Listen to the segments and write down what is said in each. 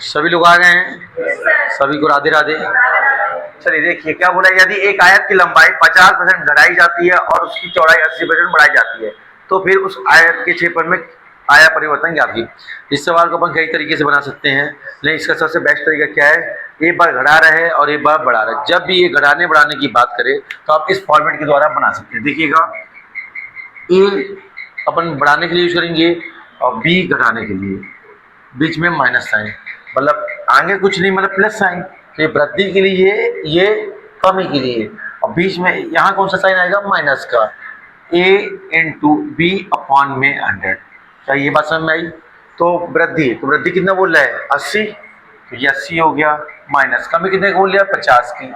सभी लोग आ गए हैं? सभी को राधे राधे। चलिए देखिए क्या बोला, यदि एक आयत की लंबाई 50% घटाई जाती है और उसकी चौड़ाई 80% बढ़ाई जाती है तो फिर उस आयत के क्षेत्रफल में आया परिवर्तन ज्ञात। इस सवाल को अपन कई तरीके से बना सकते हैं, लेकिन इसका सबसे बेस्ट तरीका क्या है, एक बार घटा रहे हैं और एक बार बढ़ा रहे हैं। जब भी ये घटाने बढ़ाने की बात करें तो आप इस फॉर्मेट के द्वारा बना सकते हैं। देखिएगा, ए अपन बढ़ाने के लिए यूज करेंगे और बी घटाने के लिए, बीच में माइनस साइन, मतलब आगे कुछ नहीं, मतलब प्लस साइन। तो ये वृद्धि के लिए, ये कमी के लिए, और बीच में यहाँ कौन सा साइन आएगा, माइनस का। a इंटू बी अपॉन में 100। क्या ये बात समझ में आई? तो वृद्धि कितना बोल रहा है, 80, तो ये 80 हो गया। माइनस कमी कितने को बोल लिया, 50 की,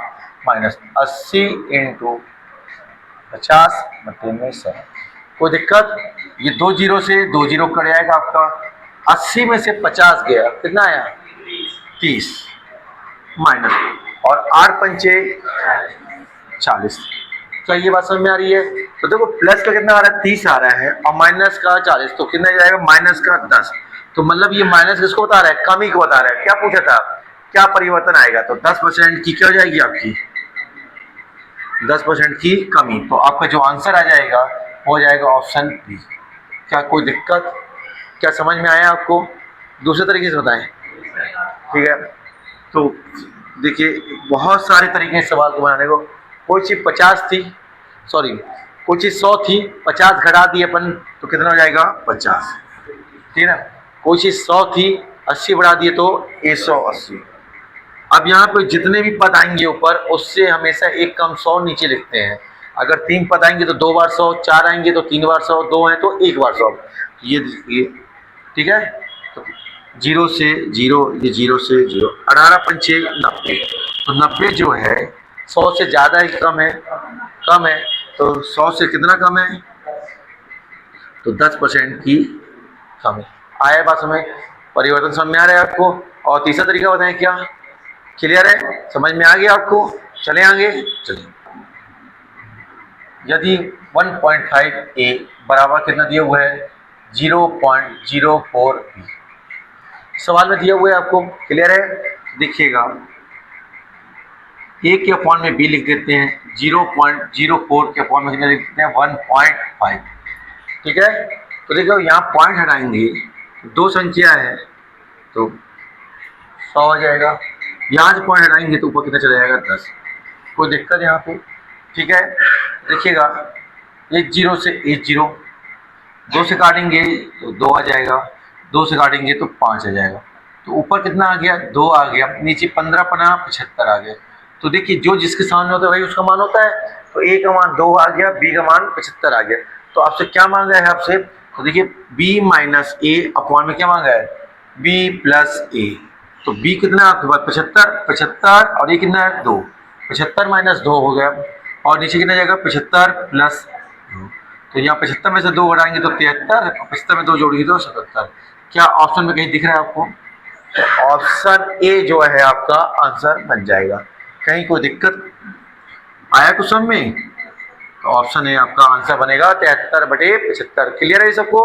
माइनस 80 इंटू 50 बटे में 100। कोई दिक्कत? ये 2 जीरो से 2 जीरो कट जाएगा आपका। 80 में से 50 गया, कितना आया, 30, माइनस, और 8 पंचे 40। क्या ये बात समझ में आ रही है? तो देखो प्लस का कितना आ रहा है, 30 आ रहा है, और माइनस का 40, तो कितना जाएगा, माइनस का 10। तो मतलब ये माइनस किसको बता रहा है, कमी को बता रहा है। क्या पूछा था, क्या परिवर्तन आएगा? तो 10% की क्या हो जाएगी आपकी, 10% की कमी। तो आपका जो आंसर आ जाएगा हो जाएगा ऑप्शन बी। क्या कोई दिक्कत? क्या समझ में आया आपको? दूसरे तरीके से बताएं, ठीक है। तो देखिए बहुत सारे तरीके हैं सवाल को बनाने को। कोई चीज़ 50 थी, सॉरी कोई चीज़ 100 थी, 50 घटा दी अपन तो कितना हो जाएगा, 50, ठीक है ना। कोई चीज़ 100 थी, 80 बढ़ा दिए तो 180। अब यहाँ पे जितने भी पद आएंगे ऊपर, उससे हमेशा एक कम 100 नीचे लिखते हैं। अगर 3 पद आएंगे तो 2 बार 100, 4 आएंगे तो 3 बार 100, 2 हैं तो 1 बार 100। ये ठीक है। तो 0 से 0, ये 0 से 0, 18 पंचे 90। तो 90 जो है 100 से ज़्यादा है कम है, कम है, तो 100 से कितना कम है, तो 10% की कमी। आया बात समझ, परिवर्तन समझ में आ रहा है आपको? और तीसरा तरीका बताएं, क्या क्लियर है, समझ में आ गया आपको? चले आगे, चलिए। यदि 1.5 a बराबर कितना दिया हुआ है, 0.04 b, सवाल में दिया हुआ है आपको, क्लियर है? देखिएगा, a के अपॉन में b लिख देते हैं, 0.04 के अपॉन में कितना लिख देते हैं, 1.5, ठीक है। तो देखो यहाँ पॉइंट हटाएंगे, 2 संख्या है तो 100 हो जाएगा। यहाँ से पॉइंट हटाएंगे तो ऊपर कितना चला जाएगा, 10। कोई दिक्कत यहाँ पे, ठीक है। देखिएगा, 0 से 0, 2 से काटेंगे तो 2 आ जाएगा, 2 से काटेंगे तो 5 आ जाएगा। तो ऊपर कितना आ गया, 2 आ गया, नीचे 15 पना 75 आ गया। तो देखिए जो जिसके सामने होता है वही उसका मान होता है। तो a का मान 2 आ गया, b का मान 75 आ गया। तो आपसे क्या मांगा है आपसे, तो देखिए b माइनस a अपॉन में क्या मांगा है, b प्लस a। तो b कितना है आपके पास, 75, और ये कितना है, 2, 75 माइनस 2 हो गया, और नीचे कितना जाएगा, 75 प्लस 2। तो यहाँ 75 में से 2 घटाएंगे तो 73, 75 में 2 जोड़ेंगे तो 77। क्या ऑप्शन में कहीं दिख रहा है आपको? तो ऑप्शन ए जो है आपका आंसर बन जाएगा। कहीं कोई दिक्कत आया कुछ समझ में? तो ऑप्शन ए आपका आंसर बनेगा 73/75। क्लियर है सबको?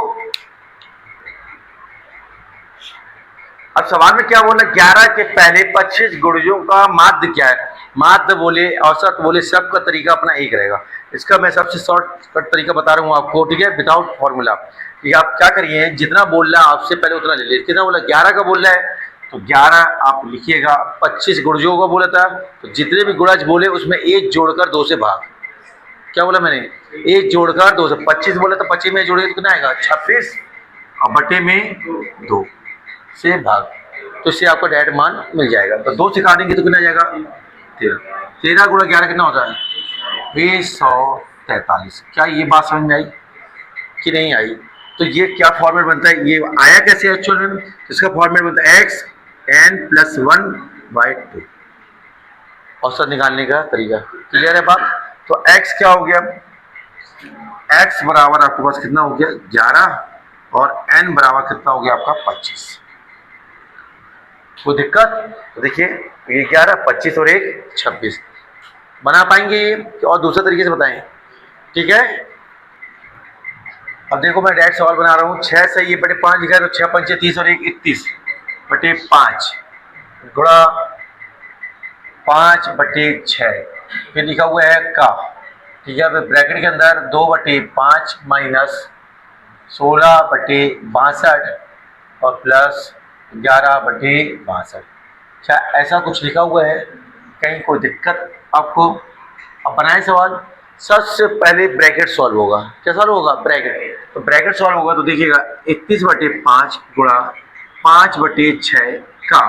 अब सवाल में क्या बोला, 11 के पहले 25 गुणजों का माध्य क्या है? माध्य बोले, औसत बोले, सब का तरीका अपना एक रहेगा। इसका मैं सबसे शॉर्टकट तरीका बता रहा हूँ आपको, ठीक है, विदाउट फॉर्मूला। कि आप क्या करिए, जितना बोल रहा है आपसे पहले उतना ले लीजिए। कितना बोला, 11 का बोल रहा है तो 11 आप लिखिएगा। 25 गुणजों का बोला था तो जितने भी गुणज बोले उसमें 1 जोड़कर 2 से भाग। क्या बोला मैंने, 1 जोड़कर 2 से, 25 बोला तो 25 में जोड़ेंगे तो कितना आएगा, 26, और बटे में 2 से भाग। तो इससे आपको डायरेक्ट मान मिल जाएगा। तो 2 से काटेंगे तो कितना जाएगा, 13। 13 गुणा 11 कितना होता है, 143। क्या ये बात समझ में आई कि नहीं आई? तो ये क्या फॉर्मेट बनता है, ये आया कैसे एक्चुअल में? इसका फॉर्मेट बनता है x(n+1/2), औसत निकालने का तरीका। क्लियर है बात? तो x क्या हो गया, x बराबर आपके पास कितना हो गया, 11, और n बराबर कितना हो गया आपका, 25। कोई दिक्कत? तो देखिए ये 11, 25 और 1 26 बना पाएंगे ये, और दूसरे तरीके से बताएं, ठीक है। अब देखो मैं डायरेक्ट सवाल बना रहा हूँ, 6 से ये बटे 5 लिखा है तो 6 पंचे 30 और 1 31। बटे 5 गुणा 5/6, फिर लिखा हुआ है का, ठीक है। फिर ब्रैकेट के अंदर 2/5 माइनस 16/62 और प्लस 11/62। क्या ऐसा कुछ लिखा हुआ है? कहीं कोई दिक्कत आपको? अब बनाए सवाल। सबसे पहले ब्रैकेट सॉल्व होगा। क्या सॉल्व होगा? ब्रैकेट। तो ब्रैकेट सॉल्व होगा तो देखिएगा 31/5 गुणा 5/6 का।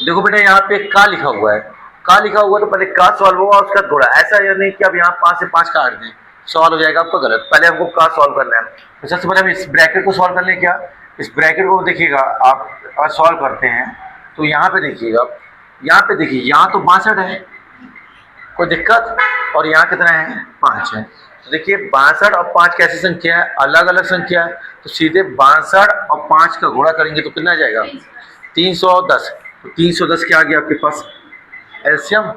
देखो बेटा यहाँ पे का लिखा हुआ है, का लिखा हुआ तो पहले का सॉल्व होगा उसका गुणा। ऐसा नहीं कि अब यहाँ 5 से 5 काट दें सॉल्व हो जाएगा, आपको गलत। पहले हमको का सॉल्व करना है। तो सबसे पहले हम इस ब्रैकेट को सॉल्व कर लें। क्या इस ब्रैकेट को देखिएगा आप सॉल्व करते हैं तो यहाँ पे देखिएगा, यहाँ पे देखिए, यहाँ तो 62 है, कोई दिक्कत? और यहाँ कितना है? 5 है। तो देखिए 62 और 5 कैसी संख्या है? अलग अलग संख्या है। तो सीधे 62 और 5 का गुणा करेंगे तो कितना आ जाएगा? 310। तो 310 क्या आ गया आपके पास? एलसीएम।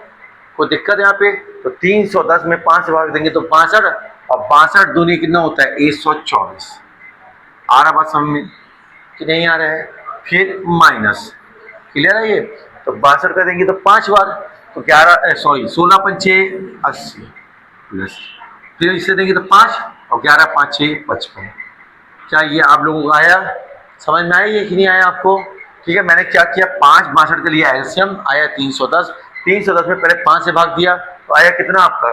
कोई दिक्कत यहाँ पे? तो 310 में 5 से भाग देंगे तो 62, और 62 दूनी कितना होता है? 124। आ रहा बात समझ में कि नहीं आ रहा है? फिर माइनस, क्लियर है ये? तो 62 कर देंगे तो 5 बार, तो 16×5 = 80 प्लस, फिर इसे देंगे तो 5 और 11×5 = 55। क्या ये आप लोगों को आया? समझ में आया ये कि नहीं आया आपको? ठीक है, मैंने क्या किया, 5 62 के लिए एलसीएम आया 310। 310 में पहले 5 से भाग दिया तो आया कितना आपका?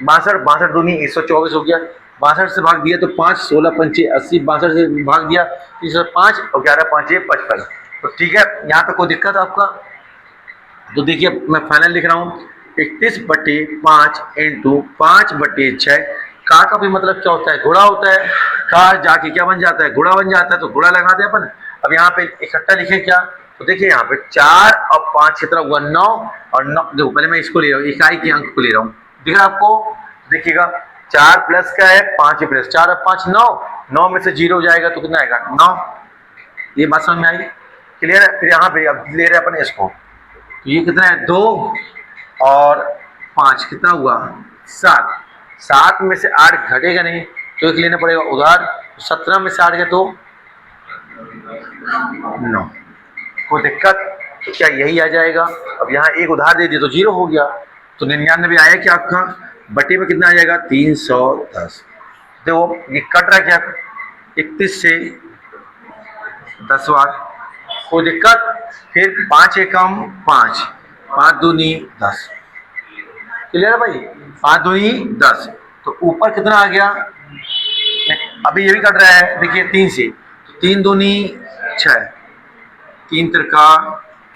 62 दूनी 124 हो गया। 62 से भाग दिया तो 5, 16×5 = 80, 62 से भाग दिया 305 और 11×5 = 55। तो ठीक है, यहाँ पे कोई दिक्कत आपका? तो देखिए मैं फाइनल लिख रहा हूँ 31/5 × 5/6। का भी मतलब क्या होता है? गुणा होता है। का जाके क्या बन जाता है? गुणा बन जाता है। तो गुणा लगा दे अपन। अब यहाँ पे इकट्ठा लिखे क्या? तो देखिए यहाँ पे 4 और 5 कितना हुआ? 9 और 9। देखो पहले मैं इसको ले रहा हूँ, इकाई के अंक को ले रहा हूँ, दिख रहा है आपको? देखिएगा 4 प्लस क्या है? 5 प्लस 4 और 5 9। 9 में से 0 हो जाएगा तो कितना आएगा? 9। ये बात समझ में आई? क्लियर है? फिर यहाँ पे अब ले रहे हैं अपन इसको, तो ये कितना है? 2 और 5 कितना हुआ? 7। 7 में से 8 घटेगा नहीं तो एक लेना पड़ेगा उधार। 17 में से 8 गए तो 9। कोई दिक्कत? तो क्या यही आ जाएगा? अब यहाँ एक उधार दे दिया तो 0 हो गया। तो 99 आया क्या आपका? बटे में कितना आ जाएगा? 310। देखो ये कट रहा क्या? 31 से 10 बार। कोई दिक्कत? फिर 5 एकम 5, 5 दूनी 10। क्लियर है भाई? 5 दूनी 10। तो ऊपर कितना आ गया? अभी ये भी कट रहा है, देखिए 3 से, तो 3 दूनी 6, 3 तिरका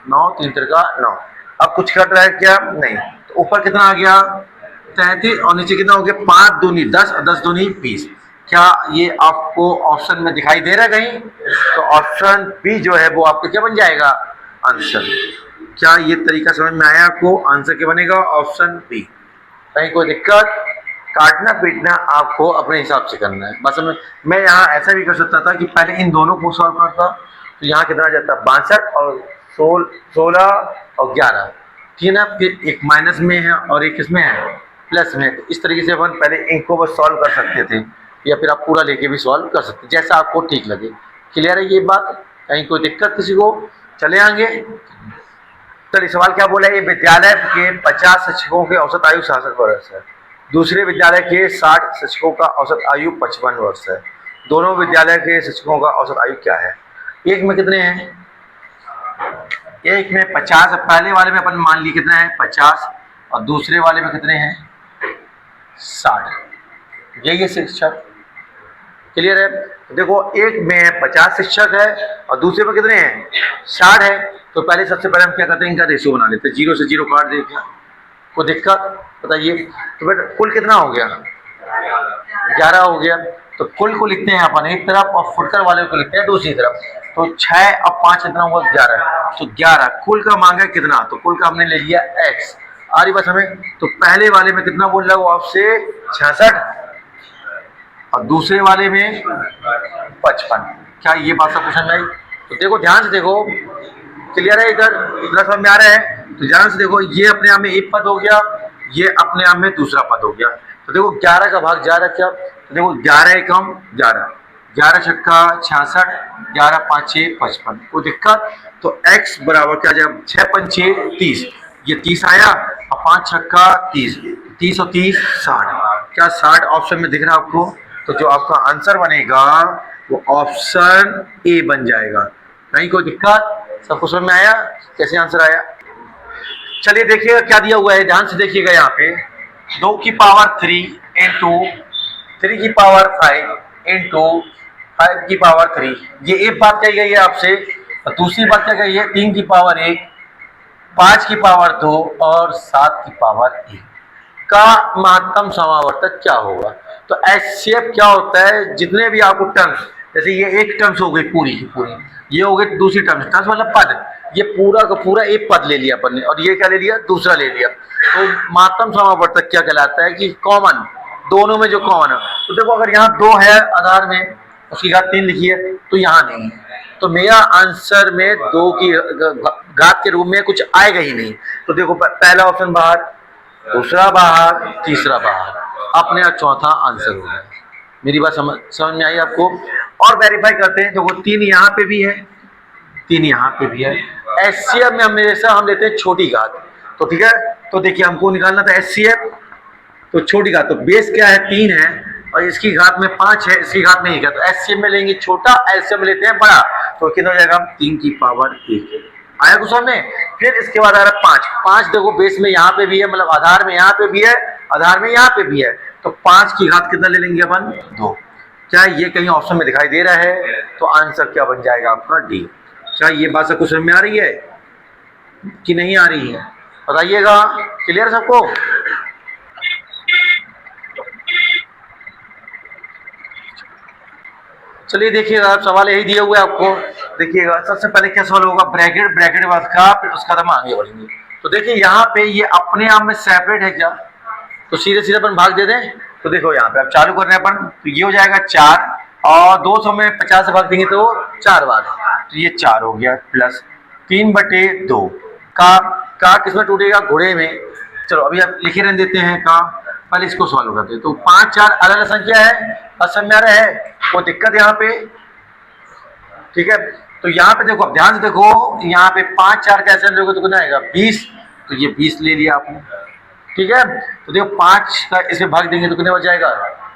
9, 3 तिरका 9। अब कुछ कट रहा है क्या? नहीं। तो ऊपर कितना आ गया? 33 और नीचे कितना हो गया? 5 दूनी 10 और 10 दूनी 20। क्या ये आपको ऑप्शन में दिखाई दे रहा है कहीं? तो ऑप्शन बी जो है वो आपको क्या बन जाएगा? आंसर। क्या ये तरीका समझ में आया आपको? आंसर क्या बनेगा? Option B. कहीं कोई दिक्कत? काटना पीटना आपको अपने हिसाब से करना है। बस मैं यहाँ ऐसा भी कर सकता था कि पहले इन दोनों को सॉल्व करता, तो यहाँ कितना जाता? 62 और 16 और 11, ठीक है ना? फिर एक माइनस में है और एक इसमें है प्लस में। तो इस तरीके से अपन पहले इनको बस सॉल्व कर सकते थे, या फिर आप पूरा लेके भी सॉल्व कर सकते, जैसा आपको ठीक लगे। क्लियर है ये बात? कहीं कोई दिक्कत किसी को? चले आगे। चलिए सवाल क्या बोला? ये विद्यालय के 50 शिक्षकों के औसत आयु 66 वर्ष है। दूसरे विद्यालय के 60 शिक्षकों का औसत आयु 55 वर्ष है। दोनों विद्यालय के शिक्षकों का औसत आयु क्या है? एक में कितने हैं? एक में 50, पहले वाले में अपन मान ली कितना है? 50, और दूसरे वाले में कितने हैं? 60। यही है शिक्षक। क्लियर है? देखो एक में 50 शिक्षक है और दूसरे में कितने हैं? 60 है। तो पहले सबसे पहले हम क्या करते हैं? इनका रेशियो बना लेते हैं। 0 से 0 काट दें। क्या कोई दिक्कत? बताइए। तो बेटा कुल कितना हो गया? 11 हो गया। तो कुल को लिखते हैं अपन एक तरफ और फुटकर वाले को लिखते हैं दूसरी तरफ। तो 6 और 5 कितना हुआ? 11। तो 11 कुल का मांगा कितना? तो कुल का हमने ले लिया x। आ रही बात हमें? तो पहले वाले में कितना बोल रहा हूँ आपसे? 66, और दूसरे वाले में 55। क्या ये बात सब समझ में आई? तो देखो ध्यान से देखो, क्लियर है? इधर समझ में आ रहा है? तो ध्यान से देखो, ये अपने आप में एक पद हो गया, ये अपने आप में दूसरा पद हो गया। तो देखो 11 का भाग 11 क्या? तो देखो 11 एकम 11, 11 छक्का 66, 11 5 55। कोई दिक्कत? तो x बराबर क्या जाएगा, 6 पंचे 30, ये 30 आया और 5 छक्का 30, 30 और 30 60, क्या 60 ऑप्शन में दिख रहा है आपको? तो जो आपका आंसर बनेगा वो ऑप्शन ए बन जाएगा। कहीं कोई दिक्कत? सबको समझ में आया कैसे आंसर आया? चलिए देखिएगा क्या दिया हुआ है, ध्यान से देखिएगा। यहाँ पे 2 की पावर 3 इंटू 3 की पावर 5 इंटू 5 की पावर 3, ये एक बात कही गई है आपसे। और दूसरी बात क्या कही है, 3 की पावर 1, 5 की पावर 2 और 7 की पावर 1 का महत्तम समावर्तक क्या होगा? तो एचसीएफ क्या होता है, जितने भी आपको टर्म्स, जैसे ये एक टर्म्स हो गई पूरी की पूरी, ये हो गई दूसरी टर्म्स, टर्म्स मतलब पद, ये पूरा का पूरा एक पद ले लिया अपन ने, और ये क्या ले लिया, दूसरा ले लिया। तो महत्तम समावर्तक क्या कहलाता है कि कॉमन, दोनों में जो कॉमन है। तो देखो अगर यहाँ 2 है आधार में, उसकी घात 3 लिखी है, तो यहाँ नहीं है, तो मेरा आंसर में 2 की घात के रूप में कुछ आएगा ही नहीं। तो देखो पहला ऑप्शन बाहर, दूसरा बाहर, तीसरा बाहर, अपने आप चौथा आंसर होगा। मेरी बात समझ में आई आपको? और वेरीफाई करते हैं। देखो 3 यहाँ पे भी है, 3 यहाँ पे भी है। एचसीएफ में हमेशा हम लेते हैं छोटी घात, तो ठीक है। तो देखिए हमको निकालना था एचसीएफ, तो छोटी घात, तो बेस क्या है 3 है और इसकी घात में 5 है, इसकी घात में 1 है, तो एचसीएफ में लेंगे छोटा, एलसीएम में लेते हैं बड़ा। तो कितना हो जाएगा, 3 की पावर 1 आया कुछ में। फिर इसके बाद आ रहा है 5, 5 देखो बेस में यहाँ पे भी है, मतलब आधार में यहाँ पे भी है, आधार में यहाँ पे भी है, तो 5 की घात कितना ले लेंगे अपन, 2। क्या ये कहीं ऑप्शन में दिखाई दे रहा है? तो आंसर क्या बन जाएगा आपका, डी। क्या ये बात सबको समझ में आ रही है कि नहीं आ रही है, बताइएगा। क्लियर सबको? चलिए देखिएगा, आप सवाल यही दिए हुए आपको। देखिएगा सबसे पहले क्या सवाल होगा, ब्रैकेट, ब्रैकेट बाद का, फिर उसका हम आगे बढ़ेंगे। तो देखिए यहाँ पे ये अपने आप में सेपरेट है क्या, तो सीधे सीधे अपन भाग दे दें। तो देखो यहाँ पे अब चालू कर रहे हैं अपन, तो ये हो जाएगा 4 और 200 में 50 से भाग देंगे तो 4 बार, तो ये 4 हो गया, प्लस 3/2 का किसमें टूटेगा, घोड़े में। चलो अभी आप लिखे रहने देते हैं का, पहले इसको सॉल्व करते हैं। तो 5 4 अलग अलग संख्या है, असम में आ रहा है, वो दिक्कत यहाँ पे, ठीक है। तो यहाँ पे देखो, अब ध्यान से देखो, यहाँ पे 5 4 कैसे लोगे तो कितना आएगा, 20, तो ये 20 ले लिया आपने, ठीक है। तो देखो 5 का इसमें भाग देंगे तो कितने हो जाएगा,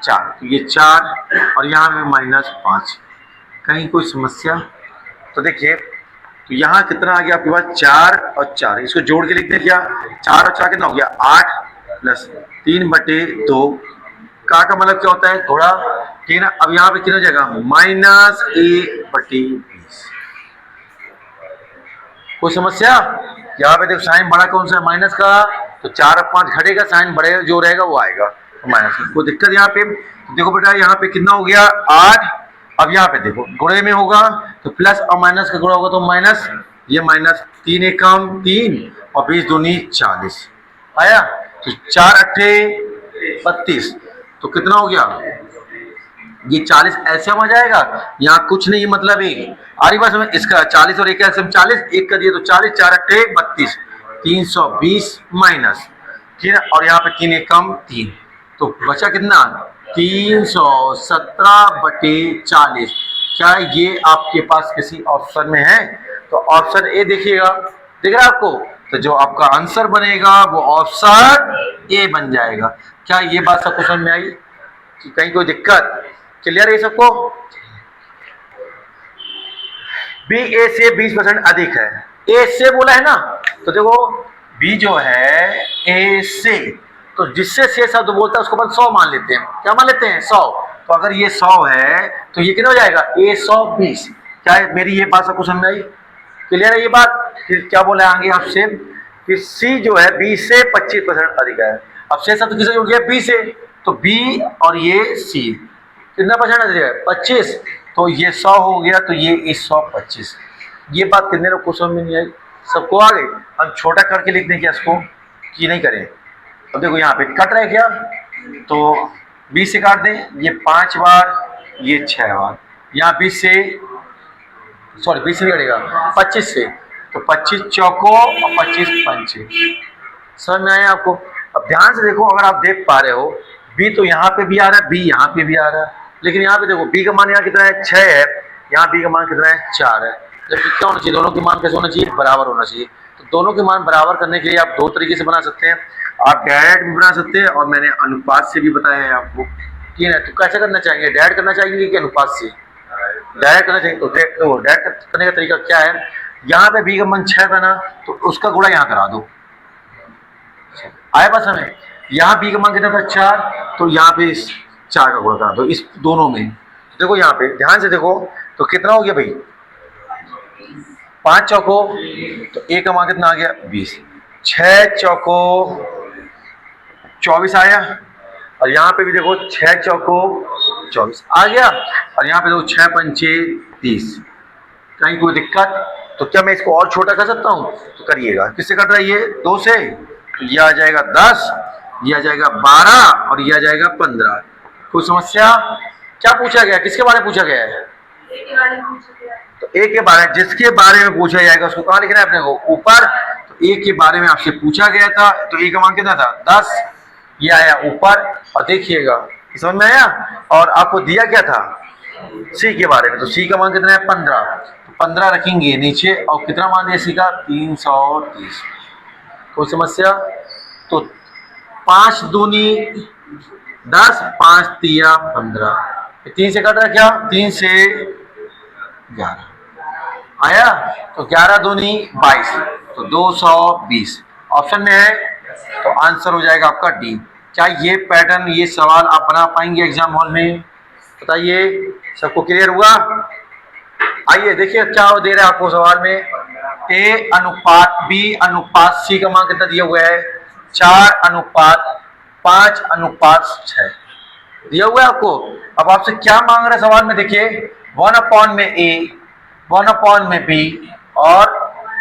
4, तो ये 4 और यहाँ में -5, कहीं कोई समस्या? तो देखिए, तो यहाँ कितना आ गया आपके पास, 4 और 4, इसको जोड़ के लिखते हैं क्या, 4 और 4 कितना हो गया, 8 प्लस 3/2 का मतलब क्या होता है, थोड़ा, ठीक है ना। अब यहाँ पे कितना हो जाएगा, -1/20। कोई समस्या? यहाँ पे देखो साइन बड़ा कौन सा है, माइनस का, तो 4 और 5 घटेगा, साइन बड़े जो रहेगा वो आएगा, तो माइनस। कोई दिक्कत यहाँ पे? तो देखो बेटा यहाँ पे कितना हो गया, 8। अब यहाँ पे देखो गुणे में होगा तो प्लस और माइनस का गुणा होगा तो माइनस, ये माइनस, 3 एक कम 3 और 20 दूनी 40 आया, तो 4 अट्ठे 32, तो कितना हो गया, ये 40 ऐसे आ जाएगा, यहाँ कुछ नहीं, मतलब एक आरी बात समझ, इसका 40 और 1 ऐसे 40, एक कर दिए तो 40, 4 अट्ठे 32, 320 माइनस, ठीक है। और यहाँ पे 3 एक कम 3, तो बचा कितना, 317/40। क्या ये आपके पास किसी ऑप्शन में है? तो ऑप्शन ए देखिएगा, दिख रहा है आपको? तो जो आपका आंसर बनेगा वो ऑप्शन ए बन जाएगा। क्या ये बात सबको समझ में आई कि कहीं कोई दिक्कत? क्लियर है सबको? बी ए से 20% अधिक है, ए से बोला है ना, तो देखो बी जो है ए से, तो जिससे से शब्द बोलता है उसको अपन 100 मान लेते हैं। क्या मान लेते हैं, 100। तो अगर ये 100 है तो ये कितना हो जाएगा, ए 120। क्या है, मेरी ये बात सबको समझ में आई? क्लियर है ये बात? फिर क्या बोला आगे आपसे, फिर सी जो है बी से 25% अधिक है। अब से शब्द किससे जुड़ गया, बी से, तो बी और ये सी कितना % अधिक है, 25, तो ये 100 हो गया, तो ये 125। ये बात कितने लोग को समझ में नहीं आई? सबको आ गई? हम छोटा करके लिख दें क्या इसको, कि नहीं करें? अब देखो यहाँ पे कट रहा है क्या, तो 20 से काट दें, ये 5 बार, ये 6 बार, यहाँ 20 से, सॉरी 20 से नहीं कटेगा, 25 से, तो 25 चौको और 25 पंचे। समझ में आया आपको? अब ध्यान से देखो, अगर आप देख पा रहे हो, बी तो यहाँ पे भी आ रहा है, बी यहाँ पे भी आ रहा है, लेकिन यहाँ पे देखो बी का मान यहाँ कितना है, 6 है, यहाँ बी का मान कितना है, 4 है। जबकि क्या होना चाहिए, दोनों के मान कैसे होना चाहिए, बराबर होना चाहिए। तो दोनों के मान बराबर करने के लिए आप दो तरीके से बना सकते हैं, आप डायरेक्ट भी बना सकते हैं और मैंने अनुपात से भी बताया है आपको, ठीक है। तो कैसे करना चाहेंगे, डायरेक्ट करना चाहेंगे कि अनुपात से, डायरेक्ट करना चाहिए। तो डायरेक्ट करने का तरीका क्या है, यहाँ पे बी का मान 6 था ना, तो उसका गुणा यहाँ करा दो, आया बात हमें। यहाँ बी का मान कितना था 4, तो यहाँ पे इस 4 का गुणा करा दो इस दोनों में। देखो यहाँ पे ध्यान से देखो, तो कितना हो गया भाई, 5 चौको, तो ए का मान कितना आ गया 20, 6 चौको 24 आया, और यहाँ पे भी देखो 6 चौको 24 आ गया, और यहाँ पे देखो 6 पंचे 30। कहीं कोई दिक्कत, तो क्या मैं इसको और छोटा कर सकता हूँ, तो करिएगा। किससे कट रहा है ये, 2 से, तो ये आ जाएगा 10, ये आ जाएगा 12 और ये आ जाएगा 15। कोई समस्या, क्या पूछा गया, किसके बारे में पूछा गया है, तो ए के बारे में, जिसके बारे में पूछा जाएगा उसको कहाँ लिखना है अपने को, ऊपर। तो ए के बारे में आपसे पूछा गया था, तो ए का मान कितना था 10, ये आया ऊपर, और देखिएगा समझ में आया। और आपको दिया क्या था सी के बारे में, तो सी का मान कितना है 15, तो 15 रखेंगे नीचे, और कितना मान दिया सी का 330। कोई समस्या, तो 5 दूनी 10, 5 तिया 15, 3 से कट रहा क्या, 3 से 11 आया, तो 11 दूनी 22, तो 220 ऑप्शन में है, तो आंसर हो जाएगा आपका डी। क्या ये पैटर्न, ये सवाल आप बना पाएंगे एग्जाम हॉल में, बताइए, सबको क्लियर हुआ। आइए देखिए क्या दे रहा है आपको सवाल में, ए अनुपात बी अनुपात सी का मान कितना दिया हुआ है, 4 अनुपात 5 अनुपात 6 दिया हुआ है आपको। अब आपसे क्या मांग रहा है सवाल में, देखिए 1 में ए, 1 में बी और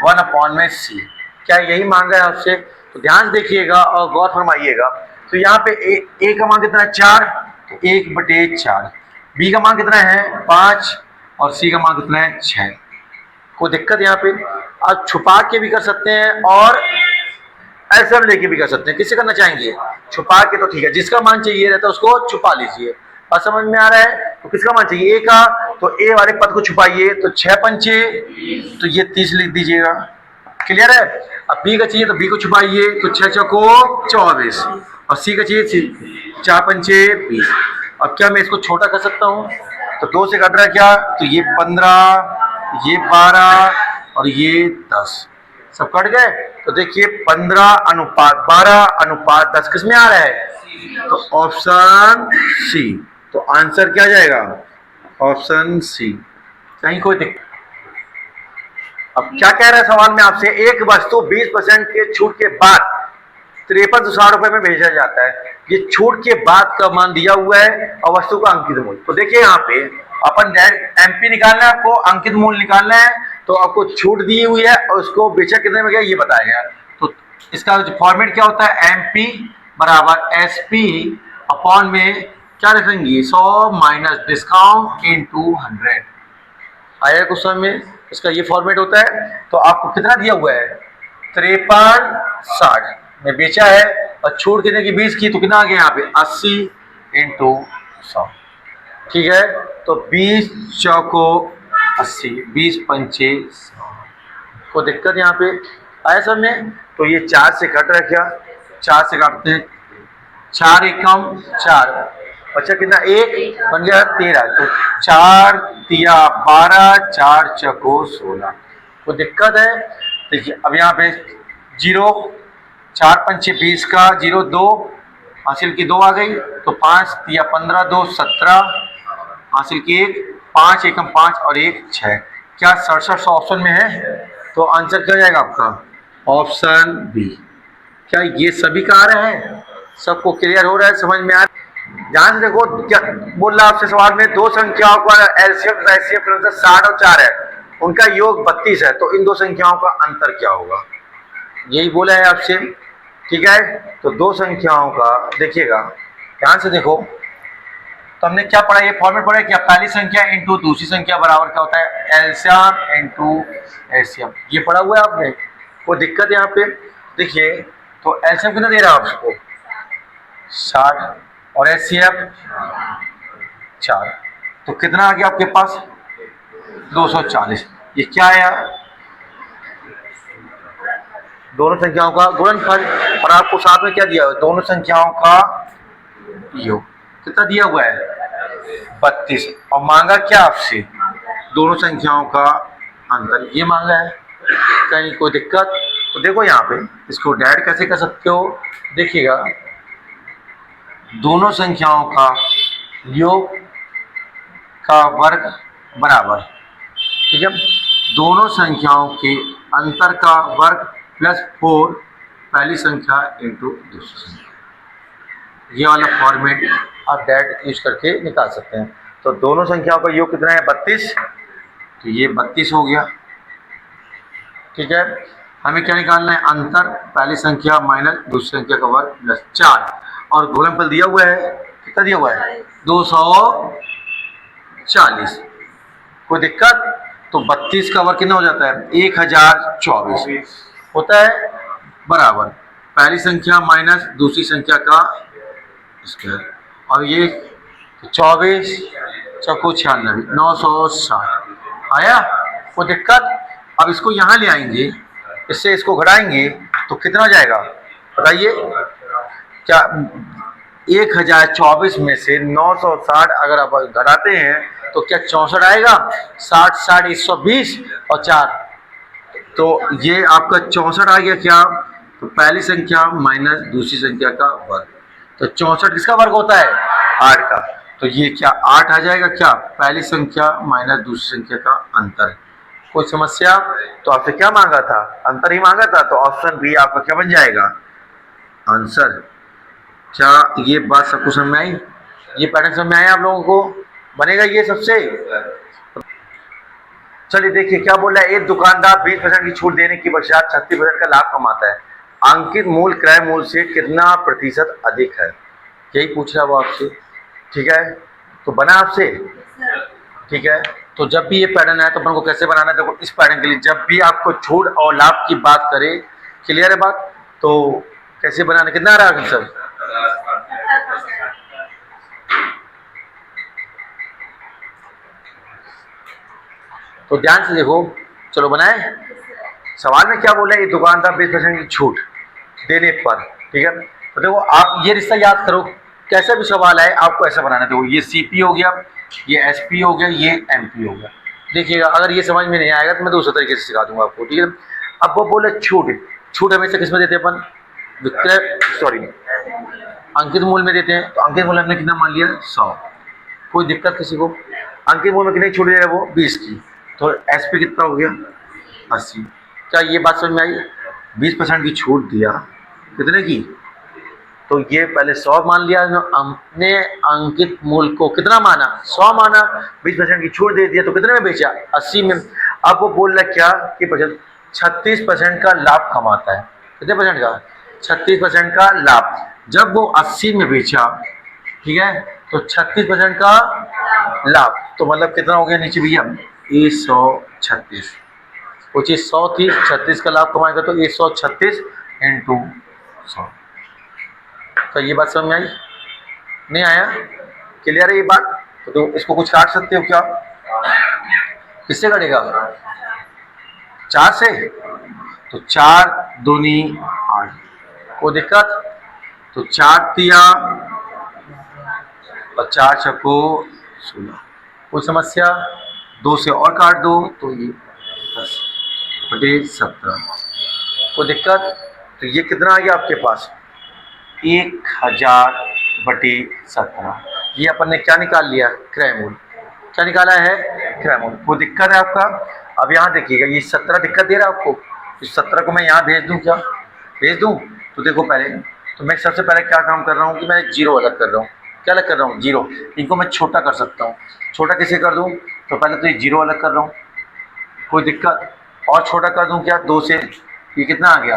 1 में सी, क्या यही मांग रहा है आपसे। तो ध्यान से देखिएगा और गौर फरमाइएगा। तो यहाँ पे ए का मान कितना है 4, तो 1/4, बी का मान कितना है 5 और सी का मान कितना है 6। कोई दिक्कत यहाँ पे, आप छुपा के भी कर सकते हैं और ऐसे लेके भी कर सकते हैं, किससे करना चाहेंगे, छुपा के, तो ठीक है, जिसका मान चाहिए रहता है उसको छुपा लीजिए। और समझ में आ रहा है, तो किसका मान चाहिए ए का, तो ए वाले पद को छुपाइए, तो 6 पंचे, तो ये 30 लिख दीजिएगा, क्लियर है। अब बी का चाहिए तो बी को छुपाइए, तो 6 चौको 24, और सी का चाहिए 4 पंचे 20। अब क्या मैं इसको छोटा कर सकता हूँ, तो 2 से कट रहा है क्या, तो ये 15, ये 12 और ये 10, सब कट गए। तो देखिए 15 अनुपात 12 अनुपात 10 किस में आ रहा है, तो ऑप्शन सी। तो आंसर क्या जाएगा, ऑप्शन सी। कहीं कोई दिक्कत। अब क्या कह रहा है सवाल में आपसे, एक वस्तु 20% के छूट के बाद 5360 रुपए में भेजा जाता है, ये छूट के बाद का मान दिया हुआ है और वस्तु का अंकित मूल्य। तो देखिए यहाँ पे अपन डायरेक्ट एमपी निकालना है, आपको अंकित मूल्य निकालना है, तो आपको छूट दी हुई है और उसको बेचा कितने में गया ये बताया गया। तो इसका फॉर्मेट क्या होता है, एमपी बराबर एसपी अपॉन में क्या रखेंगे 100 माइनस डिस्काउंट इनटू 100। आया क्वेश्चन में, इसका ये फॉर्मेट होता है। तो आपको कितना दिया हुआ है 5360 में बेचा है, और छूट कितने की 20 की, तो कितना आ गया यहाँ पे 80 इंटू 100, ठीक है। तो 20 चौको 80, 20 पंचे 100। को दिक्कत यहाँ पे आया सब में। तो ये 4 से कट रहा है क्या, 4 से काटते हैं, 4 एकम 4, अच्छा कितना 1 बन गया 13, तो 4 तिया 12, 4 चको 16। को दिक्कत है, देखिए अब यहाँ पे 0, 4 पंचे 20 का 0 2 हासिल की 2 आ गई, तो 5 तिया 15 2 17 हासिल की 1, 5 एकम 5 और 1 6। क्या 6700 ऑप्शन में है, तो आंसर क्या जाएगा आपका ऑप्शन बी। क्या ये सभी का आ रहा है, सबको क्लियर हो रहा है, समझ में आ रहा है। ध्यान देखो क्या बोल रहा है आपसे सवाल में, दो संख्याओं का एलसीएम 60 और 4 है, उनका योग 32 है, तो इन दो संख्याओं का अंतर क्या होगा, यही बोला है आपसे, ठीक है। तो दो संख्याओं का देखिएगा, ध्यान से देखो, तो हमने क्या पढ़ा, ये फॉर्मेट पढ़ा है क्या, पहली संख्या इंटू दूसरी संख्या बराबर क्या होता है एलसीएम इंटू एलसीएम, ये पढ़ा हुआ है आपने। कोई दिक्कत यहाँ पे, देखिए तो एलसीएम कितना दे रहा है आपको 60 और एचसीएफ 4, तो कितना आ गया आपके पास 240। ये क्या आया, दोनों संख्याओं का गुणनफल। और आपको साथ में क्या दिया हुआ है, दोनों संख्याओं का योग। कितना दिया हुआ है 32। और मांगा क्या आपसे, दोनों संख्याओं का अंतर, ये मांगा है। कहीं कोई दिक्कत? तो देखो यहाँ पे इसको डायरेक्ट कैसे कर सकते हो, देखिएगा, दोनों संख्याओं का योग का वर्ग बराबर, ठीक है, दोनों संख्याओं के अंतर का वर्ग प्लस 4 पहली संख्या इंटू दूसरी संख्या। ये वाला फॉर्मेट आप डायरेक्ट यूज करके निकाल सकते हैं। तो दोनों संख्याओं का योग कितना है 32, तो ये 32 हो गया, ठीक है। हमें क्या निकालना है, अंतर पहली संख्या माइनस दूसरी संख्या का वर्ग प्लस 4, और गुणनफल दिया हुआ है, कितना दिया हुआ है 240। कोई दिक्कत? तो 32 का वर्ग कितना हो जाता है 1024 होता है, बराबर पहली संख्या माइनस दूसरी संख्या का स्क्वायर, और ये 24 चौको 96 960 आया। कोई दिक्कत? अब इसको यहाँ ले आएंगे, इससे इसको घटाएंगे तो कितना हो जाएगा बताइए, क्या 1024 में से 960 अगर आप घटाते हैं तो क्या 64 आएगा, 60 60 120 और 4, तो ये आपका 64 आ गया। क्या? तो पहली संख्या माइनस दूसरी संख्या का वर्ग, तो 64 किसका वर्ग होता है 8 का, तो ये क्या 8 आ जाएगा, क्या पहली संख्या माइनस दूसरी संख्या का अंतर। कोई समस्या? तो आपसे क्या मांगा था, अंतर ही मांगा था, तो ऑप्शन बी आपका क्या बन जाएगा आंसर। क्या ये बात सबको समझ में आई, ये पैटर्न समझ में आया आप लोगों को, बनेगा ये सबसे। चलिए देखिए क्या बोल रहा है, एक दुकानदार 20% की छूट देने की पश्चात 36% का लाभ कमाता है, अंकित मूल क्रय मूल्य से कितना प्रतिशत अधिक है, यही पूछ रहा है वो आपसे, ठीक है। तो बना आपसे, ठीक है। तो जब भी ये पैटर्न है तो अपन को कैसे बनाना है, देखो इस पैटर्न के लिए जब भी आपको छूट और लाभ की बात करे, क्लियर है बात, तो कैसे बनाना, कितना आ रहा है आंसर, तो ध्यान से देखो, चलो बनाए। सवाल में क्या बोला है, ये दुकानदार 20% की छूट देने पर, ठीक है। तो देखो आप ये रिश्ता याद करो, कैसा भी सवाल है आपको ऐसा बनाना है। देखो ये सीपी हो गया, ये एसपी हो गया, ये एमपी हो गया। देखिएगा अगर ये समझ में नहीं आएगा तो मैं दूसरे तरीके से सिखा दूंगा आपको, ठीक है। अब वो बोले छूट, छूट हमेशा किस में देते हैं अपन, विक्रय सॉरी अंकित मूल्य में देते हैं। तो अंकित मूल्य हमने कितना मान लिया 100, कोई दिक्कत किसी को, अंकित मूल्य में कितनी छूट दे रहा है वो 20 की, तो एसपी कितना हो गया 80। क्या ये बात समझ में आई, 20% की छूट दिया, कितने की, तो ये पहले 100 मान लिया, हमने अंकित मूल्य को कितना माना 100 माना, 20% की छूट दे दिया तो कितने में बेचा 80 में। अब वो बोल रहा क्या कि 36% का लाभ कमाता है, कितने परसेंट का 36% का लाभ, जब वो 80 में बेचा, ठीक है, तो 36% का लाभ, तो मतलब कितना हो गया नीचे भैया 136, वो चीज 100 थी, 36 का लाभ कमाएगा तो 136 इंटू 100। तो ये बात समझ में आई, नहीं आया, क्लियर है ये बात। तो इसको कुछ काट सकते हो क्या, किससे कटेगा 4 से, तो 4 दूनी 8, कोई दिक्कत, तो 4 तिया और 4 छक्को 16, कोई समस्या, 2 से और काट दो तो ये 10/17, कोई दिक्कत। तो ये कितना आ गया आपके पास 1000/17, ये अपन ने क्या निकाल लिया क्रय मूल्य, क्या निकाला है क्रय मूल्य, कोई दिक्कत है आपका। अब यहाँ देखिएगा ये 17 दिक्कत दे रहा है आपको, इस 17 को मैं यहाँ भेज दूँ, क्या भेज दूँ, तो देखो पहले तो मैं सबसे पहले क्या काम कर रहा हूँ कि मैं 0 अलग कर रहा हूँ, क्या अलग कर रहा हूँ 0, इनको मैं छोटा कर सकता हूँ, छोटा कैसे कर दूँ, तो पहले तो ये 0 अलग कर रहा हूँ, कोई दिक्कत, और छोटा कर दूँ क्या 2 से, ये कितना आ गया,